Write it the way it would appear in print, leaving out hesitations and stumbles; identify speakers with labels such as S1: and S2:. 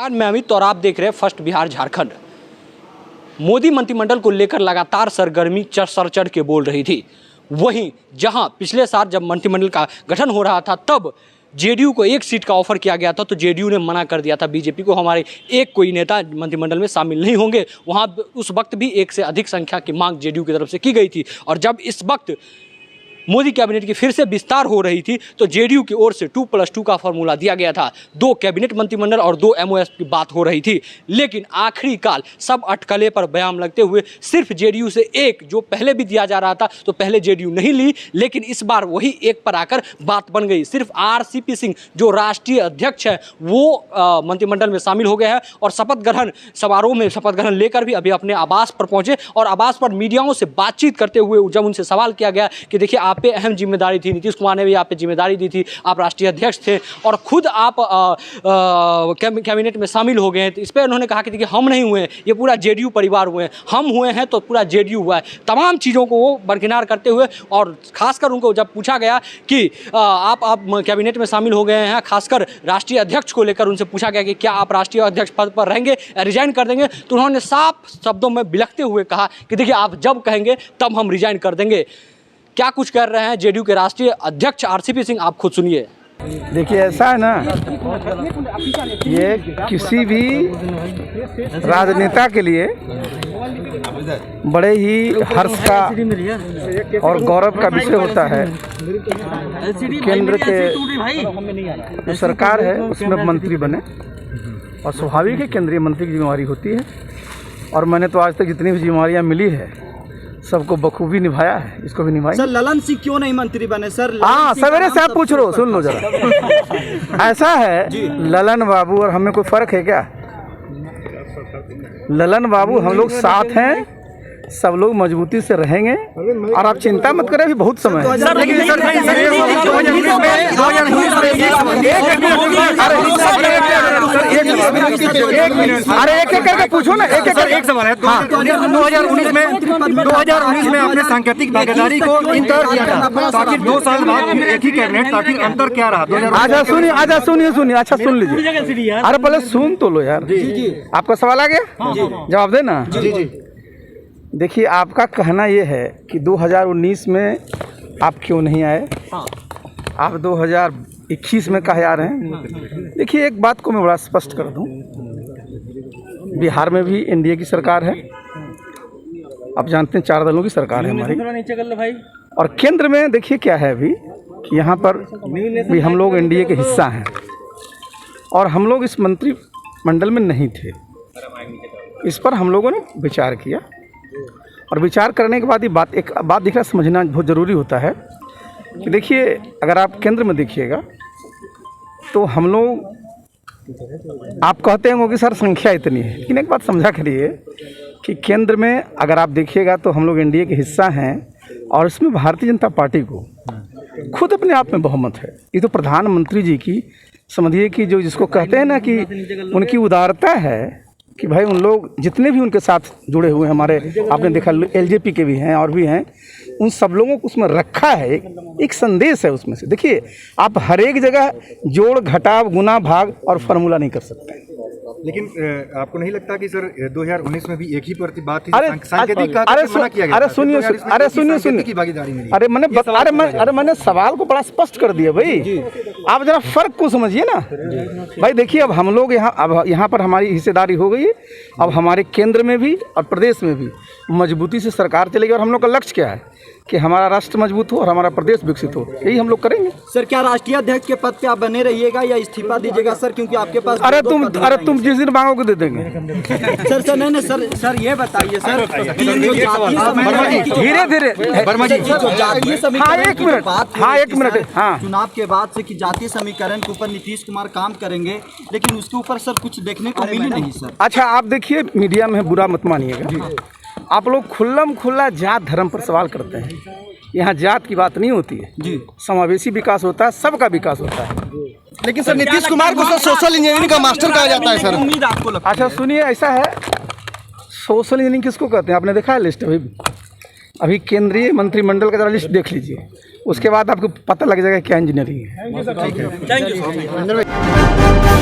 S1: नमस्कार, मैं अमित और आप देख रहे हैं फर्स्ट बिहार झारखंड। मोदी मंत्रिमंडल को लेकर लगातार सरगर्मी चढ़ के बोल रही थी। वहीं जहां पिछले साल जब मंत्रिमंडल का गठन हो रहा था तब जेडीयू को एक सीट का ऑफर किया गया था, तो जेडीयू ने मना कर दिया था बीजेपी को, हमारे एक कोई नेता मंत्रिमंडल में शामिल नहीं होंगे। वहां उस वक्त भी एक से अधिक संख्या की मांग जेडीयू की तरफ से की गई थी। और जब इस वक्त मोदी कैबिनेट की फिर से विस्तार हो रही थी तो जेडीयू की ओर से 2+2 का फॉर्मूला दिया गया था। 2 कैबिनेट मंत्रिमंडल और 2 एमओएस की बात हो रही थी, लेकिन आखिरी काल सब अटकले पर बयान लगते हुए सिर्फ जेडीयू से एक जो पहले भी दिया जा रहा था, तो पहले जेडीयू नहीं ली, लेकिन इस बार वही एक पर आकर बात बन गई। सिर्फ आरसीपी सिंह जो राष्ट्रीय अध्यक्ष है वो मंत्रिमंडल में शामिल हो गए हैं और शपथ ग्रहण समारोह में शपथ ग्रहण लेकर भी अभी अपने आवास पर पहुंचे। और आवास पर मीडियाओं से बातचीत करते हुए जब उनसे सवाल किया गया कि देखिए आप पे अहम जिम्मेदारी थी, नीतीश कुमार ने भी आप पे जिम्मेदारी दी थी, आप राष्ट्रीय अध्यक्ष थे और खुद आप कैबिनेट में शामिल हो गए हैं, तो इस पर उन्होंने कहा कि देखिए हम नहीं हुए हैं, ये पूरा जेडीयू परिवार हुए हैं, हम हुए हैं तो पूरा जेडीयू हुआ है। तमाम चीज़ों को वो बरकिनार करते हुए और खासकर उनको जब पूछा गया कि आप कैबिनेट में शामिल हो गए हैं, खासकर राष्ट्रीय अध्यक्ष को लेकर उनसे पूछा गया कि क्या आप राष्ट्रीय अध्यक्ष पद पर रहेंगे, रिजाइन कर देंगे, तो उन्होंने साफ शब्दों में बिलखते हुए कहा कि देखिए आप जब कहेंगे तब हम रिजाइन कर देंगे। क्या कुछ कर रहे हैं जेडीयू के राष्ट्रीय अध्यक्ष आरसीपी सिंह, आप खुद सुनिए।
S2: देखिए ऐसा है ना, ये किसी भी राजनेता के लिए बड़े ही हर्ष का और गौरव का विषय होता है। केंद्र के जो सरकार है उसमें मंत्री बने और स्वाभाविक है केंद्रीय मंत्री की जिम्मेदारी होती है। और मैंने तो आज तक जितनी भी जिम्मेदारियाँ मिली है सबको बखूबी निभाया है, इसको भी निभाया।
S3: सर ललन सिंह क्यों नहीं मंत्री बने सर?
S2: हाँ सवेरे से आप पूछ रहे हो, सुन लो जरा। ऐसा है ललन बाबू और हमें कोई फर्क है क्या? ललन बाबू हम लोग साथ हैं, सब लोग मजबूती से रहेंगे और आप चिंता मत करें, अभी बहुत समय है। अरे एक एक करके पूछो ना, एक सवाल है। 2019 में आपने सांकेतिक भागीदारी को इंकार किया था, ताकि 2 साल बाद एक ही कैबिनेट, ताकि अंतर क्या रहा? आजा सुनिए, अच्छा सुन लीजिए। अरे पहले सुन तो लो यार। आपका सवाल आ गया, जवाब देना। देखिए आपका कहना ये है कि 2019 में आप क्यों नहीं आए, आप 2021 में काहे आ रहे हैं? देखिए एक बात को मैं बड़ा स्पष्ट कर दूं, बिहार में भी एनडीए की सरकार है, आप जानते हैं 4 दलों की सरकार है हमारी। और केंद्र में देखिए क्या है अभी कि यहाँ पर भी हम लोग एनडीए के हिस्सा हैं और हम लोग इस मंत्रिमंडल में नहीं थे। इस पर हम लोगों ने विचार किया और विचार करने के बाद ये एक बात दिखना समझना बहुत ज़रूरी होता है कि देखिए अगर आप केंद्र में देखिएगा तो हम लोग, आप कहते हैं कि सर संख्या इतनी है, लेकिन एक बात समझा करिए कि केंद्र में अगर आप देखिएगा तो हम लोग एनडीए के हिस्सा हैं और इसमें भारतीय जनता पार्टी को खुद अपने आप में बहुमत है। ये तो प्रधानमंत्री जी की समझिए कि जो जिसको कहते हैं ना कि उनकी उदारता है कि भाई उन लोग जितने भी उनके साथ जुड़े हुए हैं, हमारे आपने देखा एलजेपी के भी हैं और भी हैं, उन सब लोगों को उसमें रखा है। एक संदेश है उसमें से। देखिए आप हर एक जगह जोड़ घटाव गुना भाग और फार्मूला नहीं कर सकते।
S4: लेकिन आपको नहीं लगता कि सर 2019 में भी एक ही बात थी?
S2: अरे सुनिए, मैंने सवाल को बड़ा स्पष्ट कर दिया भाई। आप जरा फर्क को समझिए ना भाई। देखिए अब हम लोग यहाँ पर हमारी हिस्सेदारी हो गई है, अब हमारे केंद्र में भी और प्रदेश में भी मजबूती से सरकार चलेगी। और हम लोग का लक्ष्य क्या है कि हमारा राष्ट्र मजबूत हो और हमारा प्रदेश विकसित हो, यही हम लोग करेंगे।
S3: सर क्या राष्ट्रीय अध्यक्ष के पद पे आप बने रहिएगा या इस्तीफा दीजिएगा सर? क्योंकि आपके पास
S2: अरे तुम जिस दिन मांगोगे दे देंगे।
S3: सर नहीं सर ये बताइए सर,
S2: धीरे धीरे एक मिनट
S3: चुनाव के बाद से कि जातीय समीकरण के ऊपर नीतीश कुमार काम करेंगे, लेकिन उसके ऊपर सर कुछ देखने को मिली नहीं सर।
S2: अच्छा आप देखिए, मीडिया में बुरा मत मानिएगा, आप लोग खुल्ला जात धर्म पर सवाल करते हैं। यहाँ जात की बात नहीं होती है जी, समावेशी विकास होता है, सबका विकास होता है।
S4: लेकिन सर नीतीश कुमार को सोशल इंजीनियरिंग का मास्टर कहा जाता है सर।
S3: उम्मीद आपको लगता है?
S2: अच्छा सुनिए, ऐसा है, सोशल इंजीनियरिंग किसको कहते हैं आपने देखा है लिस्ट? अभी केंद्रीय मंत्रिमंडल का जरा लिस्ट देख लीजिए, उसके बाद आपको पता लग जाएगा क्या इंजीनियरिंग है।
S3: Thank you.